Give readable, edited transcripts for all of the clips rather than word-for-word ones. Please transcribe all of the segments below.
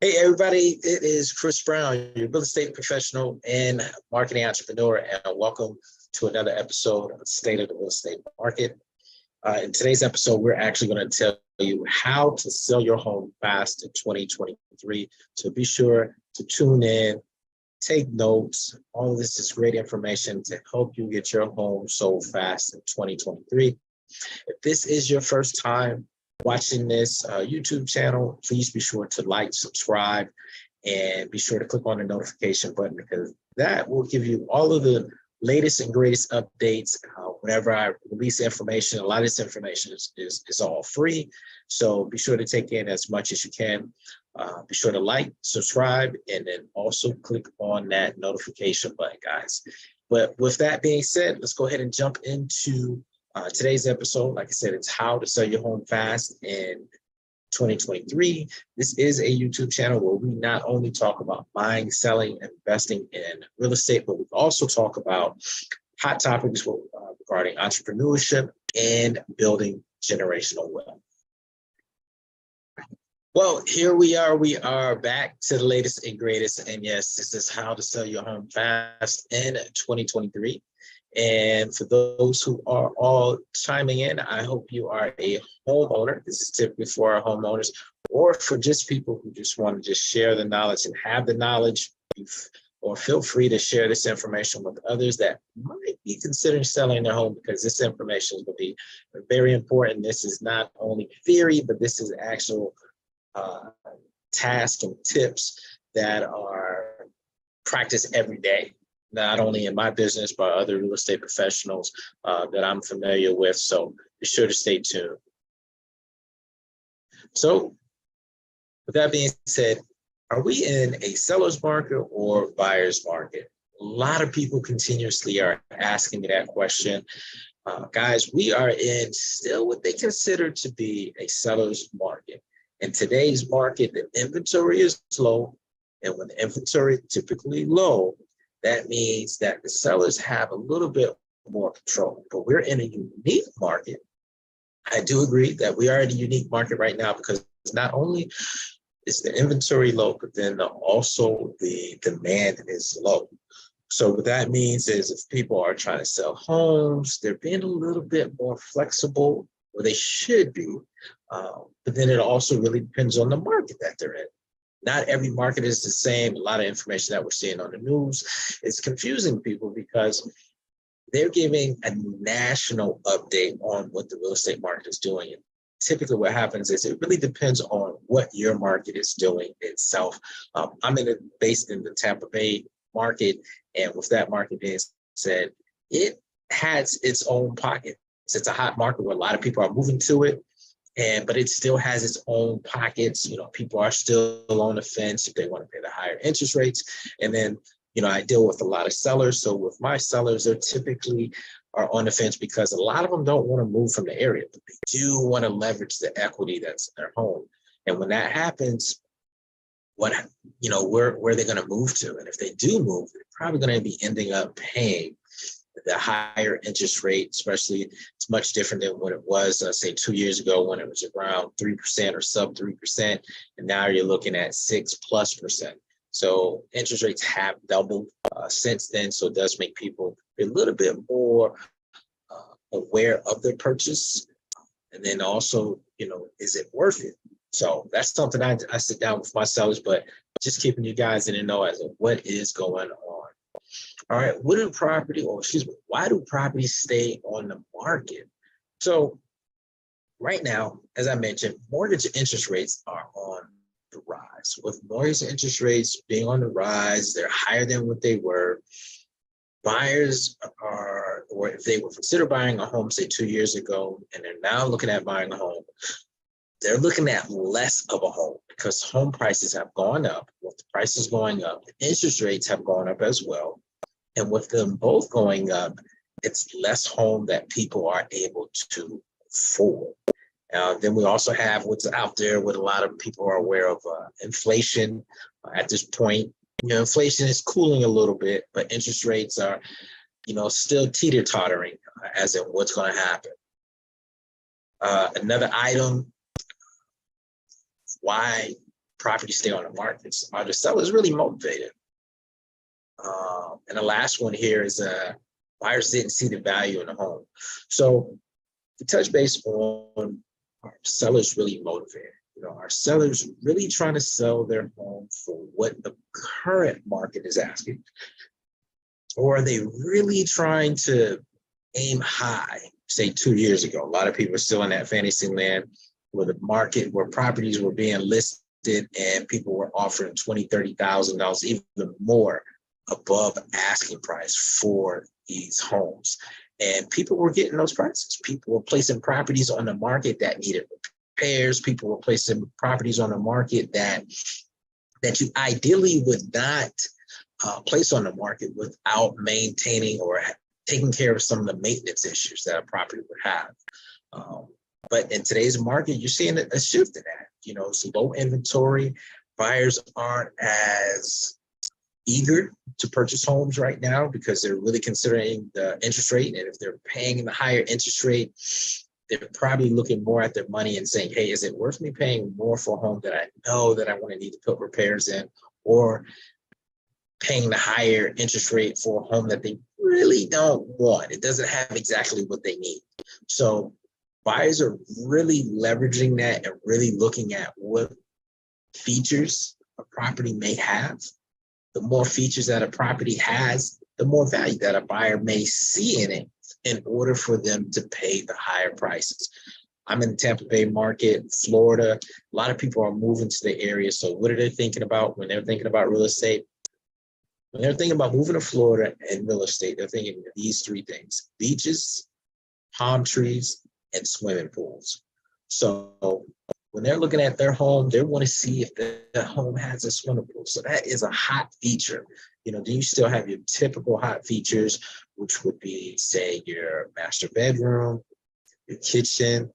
Hey everybody, it is Chris Brown, your real estate professional and marketing entrepreneur, and welcome to another episode of State of the Real Estate Market. In today's episode, we're actually going to tell you how to sell your home fast in 2023. So be sure to tune in, take notes. All of this is great information to help you get your home sold fast in 2023. If this is your first time watching this YouTube channel, please be sure to like, subscribe, and be sure to click on the notification button, because that will give you all of the latest and greatest updates. Whenever I release information, a lot of this information is all free. So be sure to take in as much as you can. Be sure to like, subscribe, and then also click on that notification button, guys. But with that being said, let's go ahead and jump into today's episode. Like I said, it's how to sell your home fast in 2023. This is a YouTube channel where we not only talk about buying, selling, investing in real estate, but we also talk about hot topics regarding entrepreneurship and building generational wealth. Well, here we are. We are back to the latest and greatest. And yes, this is how to sell your home fast in 2023. And for those who are all chiming in, I hope you are a homeowner. This is typically for our homeowners, or for just people who just want to just share the knowledge and have the knowledge, or feel free to share this information with others that might be considering selling their home, because this information is going to be very important. This is not only theory, but this is actual tasks and tips that are practiced every day, not only in my business, but other real estate professionals that I'm familiar with. So be sure to stay tuned. So with that being said, are we in a seller's market or buyer's market? A lot of people continuously are asking me that question. Guys, we are in still what they consider to be a seller's market. In today's market, the inventory is low. And when the inventory is typically low, that means that the sellers have a little bit more control. But we're in a unique market. I do agree that we are in a unique market right now, because not only is the inventory low, but then also the demand is low. So what that means is if people are trying to sell homes, they're being a little bit more flexible, or they should be. But then it also really depends on the market that they're in. Not every market is the same. A lot of information that we're seeing on the news is confusing people, because they're giving a national update on what the real estate market is doing. And typically what happens is it really depends on what your market is doing itself. I'm based in the Tampa Bay market, and with that market being said, it has its own pocket. It's a hot market where a lot of people are moving to it. But it still has its own pockets. You know, people are still on the fence if they want to pay the higher interest rates. And then, you know, I deal with a lot of sellers. So with my sellers, they're typically are on the fence because a lot of them don't want to move from the area, but they do want to leverage the equity that's in their home. And when that happens, where are they going to move to? And if they do move, they're probably going to be ending up paying the higher interest rate. Especially, it's much different than what it was, say 2 years ago, when it was around 3% or sub 3%. And now you're looking at 6+%. So interest rates have doubled since then. So it does make people a little bit more aware of their purchase. And then also, you know, is it worth it? So that's something I sit down with my sellers, but just keeping you guys in the know as to what is going on. All right, why do properties stay on the market? So right now, as I mentioned, mortgage interest rates are on the rise. With mortgage interest rates being on the rise, they're higher than what they were. Buyers are, or if they were consider buying a home, say 2 years ago, and they're now looking at buying a home, they're looking at less of a home, because home prices have gone up. With the prices going up, the interest rates have gone up as well. And with them both going up, it's less home that people are able to afford. Then we also have what's out there, what a lot of people are aware of, inflation. At this point, you know, inflation is cooling a little bit, but interest rates are, you know, still teeter-tottering as in what's going to happen. Another item, why properties stay on the markets? Are the sellers really motivated? And the last one here is buyers didn't see the value in the home. So to touch base on, are sellers really motivated? Are sellers really trying to sell their home for what the current market is asking? Or are they really trying to aim high? Say 2 years ago, a lot of people are still in that fantasy land where the market, where properties were being listed and people were offering $20,000, $30,000, even more above asking price for these homes. And people were getting those prices. People were placing properties on the market that needed repairs. People were placing properties on the market that you ideally would not place on the market without maintaining or taking care of some of the maintenance issues that a property would have. But in today's market, you're seeing a shift in that. It's low inventory. Buyers aren't as eager to purchase homes right now because they're really considering the interest rate. And if they're paying the higher interest rate, they're probably looking more at their money and saying, hey, is it worth me paying more for a home that I know that I want to need to put repairs in, or paying the higher interest rate for a home that they really don't want? It doesn't have exactly what they need. So buyers are really leveraging that and really looking at what features a property may have. The more features that a property has, the more value that a buyer may see in it in order for them to pay the higher prices. I'm in the Tampa Bay market, Florida. A lot of people are moving to the area. So what are they thinking about when they're thinking about real estate? When they're thinking about moving to Florida and real estate, they're thinking of these three things: beaches, palm trees, and swimming pools. So when they're looking at their home, they want to see if the home has a swimming pool. So that is a hot feature. Do you still have your typical hot features, which would be, say, your master bedroom, your kitchen?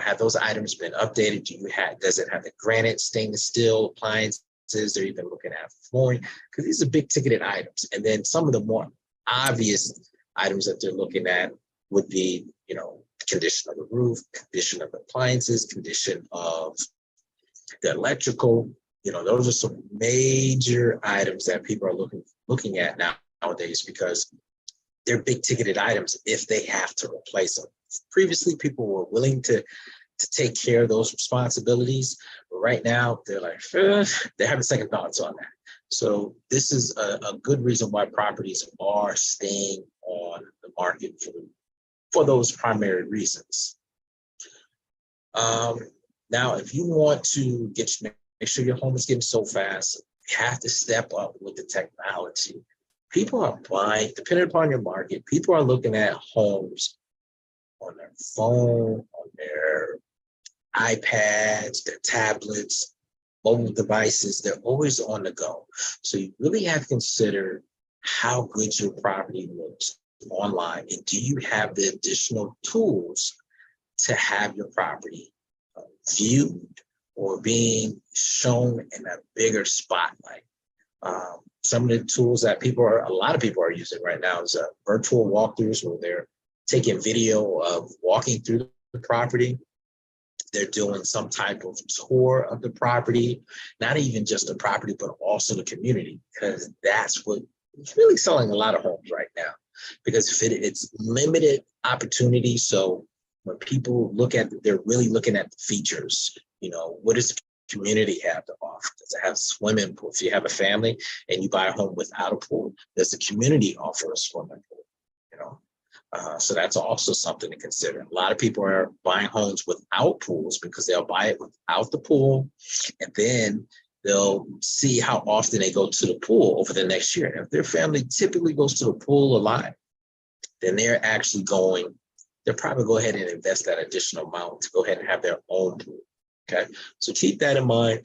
Have those items been updated? Does it have the granite, stainless steel appliances? They're even looking at flooring, because these are big ticketed items. And then some of the more obvious items that they're looking at would be, condition of the roof, condition of the appliances, condition of the electrical. Those are some major items that people are looking at nowadays, because they're big ticketed items if they have to replace them. Previously, people were willing to take care of those responsibilities, but right now they're like, they're having second thoughts on that. So this is a good reason why properties are staying on the market for those primary reasons. Now, if you want to make sure your home is getting sold fast, you have to step up with the technology. People are buying, depending upon your market, people are looking at homes on their phone, on their iPads, their tablets, mobile devices. They're always on the go. So you really have to consider how good your property looks online, and do you have the additional tools to have your property viewed or being shown in a bigger spotlight? Some of the tools that a lot of people are using right now is virtual walkthroughs, where they're taking video of walking through the property. They're doing some type of tour of the property, not even just the property, but also the community, because that's what is really selling a lot of homes right now, because it's limited opportunity. So when people look at it, they're really looking at the features. What does the community have to offer? Does it have a swimming pool? If you have a family and you buy a home without a pool, does the community offer a swimming pool? So that's also something to consider. A lot of people are buying homes without pools because they'll buy it without the pool, and then they'll see how often they go to the pool over the next year. And if their family typically goes to the pool a lot, then they'll probably go ahead and invest that additional amount to go ahead and have their own pool. Okay, so keep that in mind.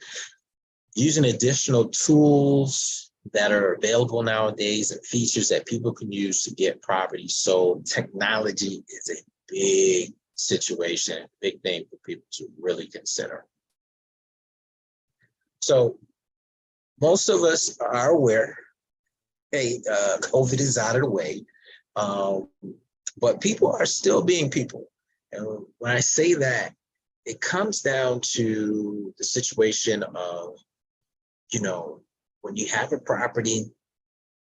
Using additional tools that are available nowadays and features that people can use to get property sold. Technology is a big situation, big thing for people to really consider. So most of us are aware, hey, COVID is out of the way, but people are still being people. And when I say that, it comes down to the situation of you know, when you have a property,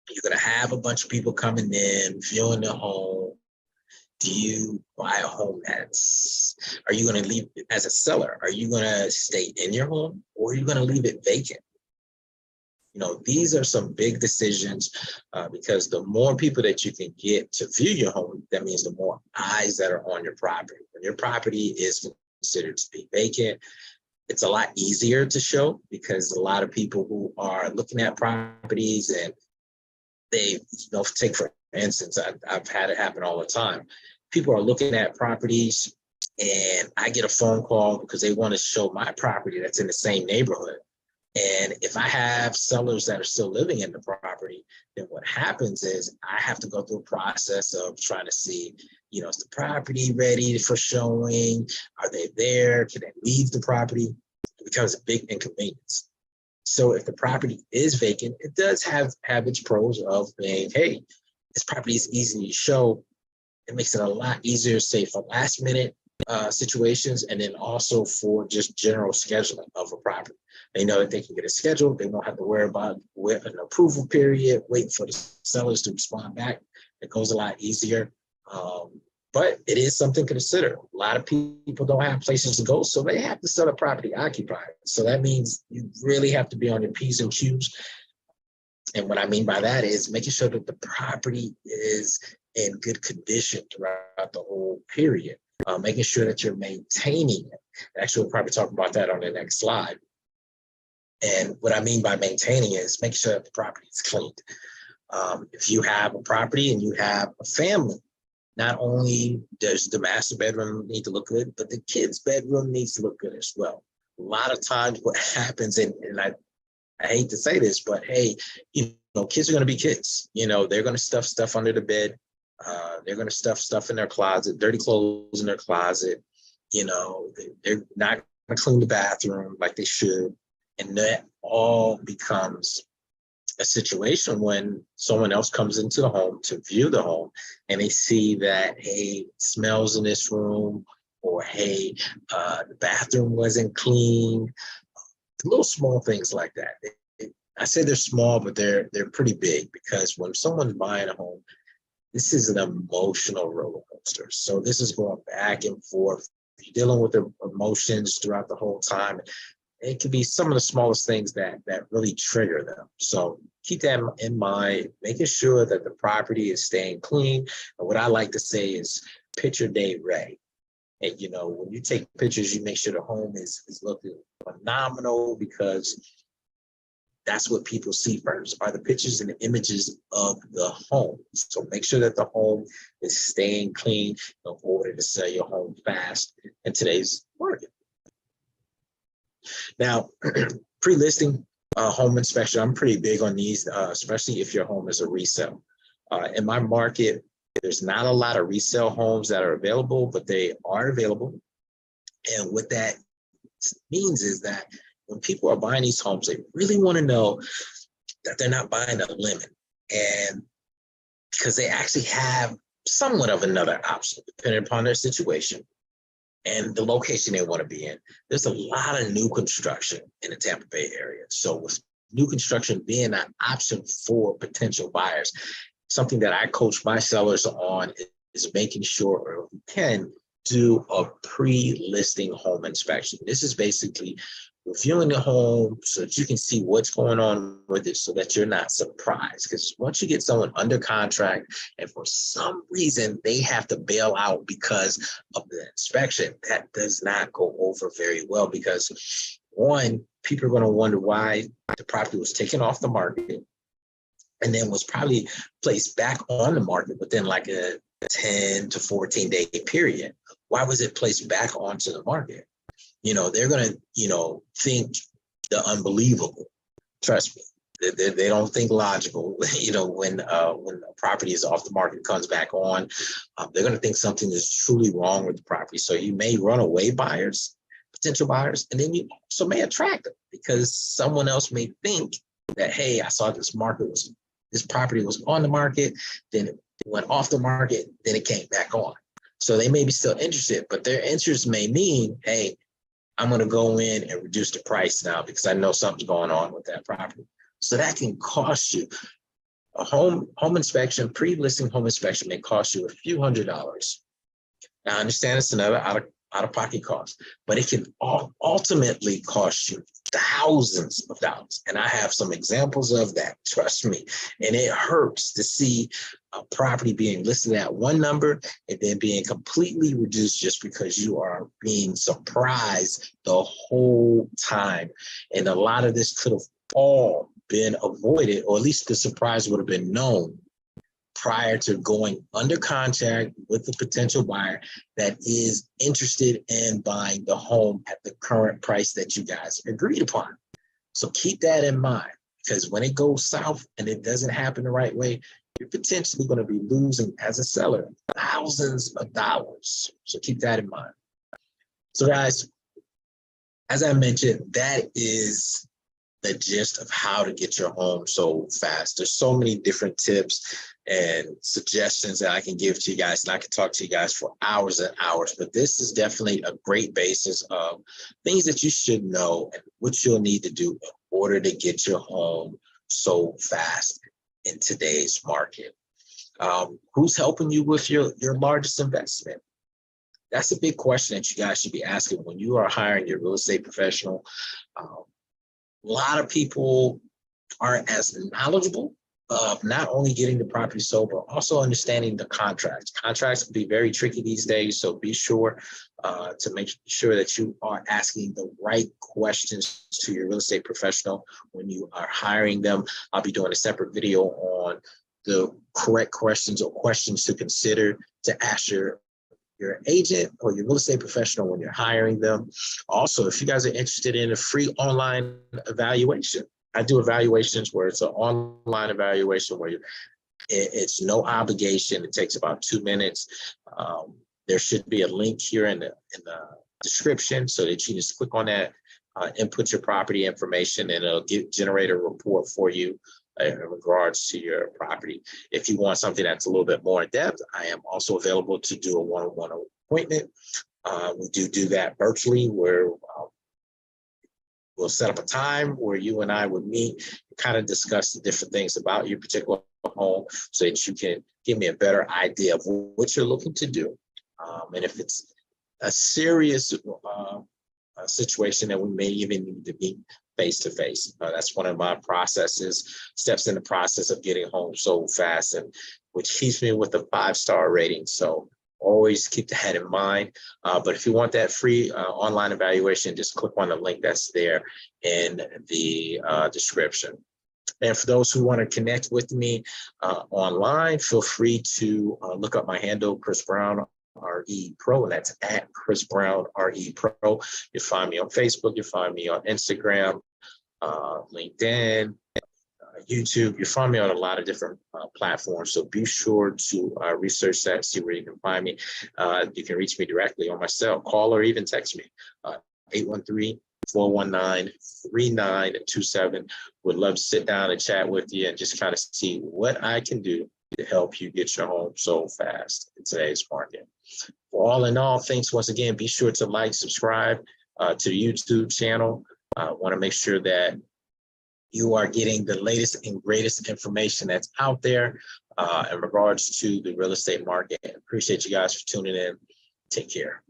you're going to have a bunch of people coming in, viewing the home. Do you buy a home are you going to leave it as a seller? Are you going to stay in your home, or are you going to leave it vacant? You know, these are some big decisions because the more people that you can get to view your home, that means the more eyes that are on your property. When your property is considered to be vacant, it's a lot easier to show because a lot of people who are looking at properties and they, take for instance, I've had it happen all the time. People are looking at properties and I get a phone call because they want to show my property that's in the same neighborhood. And if I have sellers that are still living in the property, then what happens is I have to go through a process of trying to see, is the property ready for showing? Are they there? Can they leave the property? It becomes a big inconvenience. So if the property is vacant, it does have its pros of being, hey, this property is easy to show. It makes it a lot easier, say, for last minute situations, and then also for just general scheduling of a property. They know that they can get it scheduled. They won't have to worry about an approval period, waiting for the sellers to respond back. It goes a lot easier. But it is something to consider. A lot of people don't have places to go, so they have to sell a property occupied. So that means you really have to be on your P's and Q's. And what I mean by that is making sure that the property is in good condition throughout the whole period, making sure that you're maintaining it. Actually, we'll probably talk about that on the next slide. And what I mean by maintaining is making sure that the property is cleaned. If you have a property and you have a family, not only does the master bedroom need to look good, but the kids' bedroom needs to look good as well. A lot of times what happens, and I hate to say this, but hey, kids are going to be kids. They're going to stuff stuff under the bed. They're going to stuff stuff in their closet, dirty clothes in their closet. They're not going to clean the bathroom like they should. And that all becomes a situation when someone else comes into the home to view the home and they see that, hey, smells in this room, or hey, the bathroom wasn't clean. Little small things like that. I say they're small, but they're pretty big, because when someone's buying a home, this is an emotional roller coaster. So this is going back and forth. You're dealing with the emotions throughout the whole time. It could be some of the smallest things that really trigger them. So keep that in mind, making sure that the property is staying clean. And what I like to say is picture day ready. And, when you take pictures, you make sure the home is looking phenomenal, because that's what people see first, are the pictures and the images of the home. So make sure that the home is staying clean in order to sell your home fast in today's market. Now, pre-listing home inspection, I'm pretty big on these, especially if your home is a resale. In my market, there's not a lot of resale homes that are available, but they are available. And what that means is that when people are buying these homes, they really want to know that they're not buying a lemon, and because they actually have somewhat of another option depending upon their situation and the location they want to be in. There's a lot of new construction in the Tampa Bay area. So with new construction being an option for potential buyers, something that I coach my sellers on is making sure, or if you can, do a pre-listing home inspection. This is basically reviewing the home so that you can see what's going on with it, so that you're not surprised. Because once you get someone under contract and for some reason they have to bail out because of the inspection, that does not go over very well, because one, people are going to wonder why the property was taken off the market and then was probably placed back on the market within like a 10 to 14 day period. Why was it placed back onto the market? They're going to, think the unbelievable. Trust me, they don't think logical. When a property is off the market and comes back on, they're going to think something is truly wrong with the property. So you may run away potential buyers, and then you also may attract them, because someone else may think that, hey, I saw this property was on the market, then it went off the market, then it came back on. So they may be still interested, but their interest may mean, hey, I'm going to go in and reduce the price now because I know something's going on with that property. So that can cost you a home inspection, pre-listing home inspection may cost you a few $100s. Now, I understand it's another out-of-pocket cost, but it can ultimately cost you thousands of dollars. And I have some examples of that, trust me. And it hurts to see a property being listed at one number and then being completely reduced just because you are being surprised the whole time. And a lot of this could have all been avoided, or at least the surprise would have been known prior to going under contract with the potential buyer that is interested in buying the home at the current price that you guys agreed upon. So keep that in mind, because when it goes south and it doesn't happen the right way, you're potentially going to be losing as a seller thousands of dollars. So keep that in mind. So guys, as I mentioned, that is the gist of how to get your home sold fast. There's so many different tips and suggestions that I can give to you guys, and I can talk to you guys for hours and hours, but this is definitely a great basis of things that you should know and what you'll need to do in order to get your home sold fast in today's market. Who's helping you with your largest investment? That's a big question that you guys should be asking when you are hiring your real estate professional. A lot of people aren't as knowledgeable of not only getting the property sold, but also understanding the contracts. Contracts can be very tricky these days, so be sure to make sure that you are asking the right questions to your real estate professional when you are hiring them. I'll be doing a separate video on the correct questions or questions to consider to ask your agent or your real estate professional when you're hiring them. Also, if you guys are interested in a free online evaluation, I do evaluations where it's an online evaluation where it's no obligation. It takes about 2 minutes. There should be a link here in the description so that you just click on that, input your property information, and it'll generate a report for you in regards to your property. If you want something that's a little bit more in depth, I am also available to do a one-on-one appointment. We do that virtually, where we'll set up a time where you and I would meet and kind of discuss the different things about your particular home so that you can give me a better idea of what you're looking to do. And if it's a serious situation that we may even need to be face-to-face. That's one of my steps in the process of getting home sold fast, and which keeps me with a 5-star rating. So always keep that in mind. But if you want that free online evaluation, just click on the link that's there in the description. And for those who want to connect with me online, feel free to look up my handle, Chris Brown RE Pro, and that's at Chris Brown RE Pro. You'll find me on Facebook, you'll find me on Instagram, LinkedIn, YouTube. You'll find me on a lot of different platforms. So be sure to research that, see where you can find me. You can reach me directly on my cell, call or even text me, 813-419-3927. Would love to sit down and chat with you and just kind of see what I can do to help you get your home sold fast in today's market. For all in all, thanks once again. Be sure to like, subscribe to the YouTube channel. I want to make sure that you are getting the latest and greatest information that's out there in regards to the real estate market. Appreciate you guys for tuning in. Take care.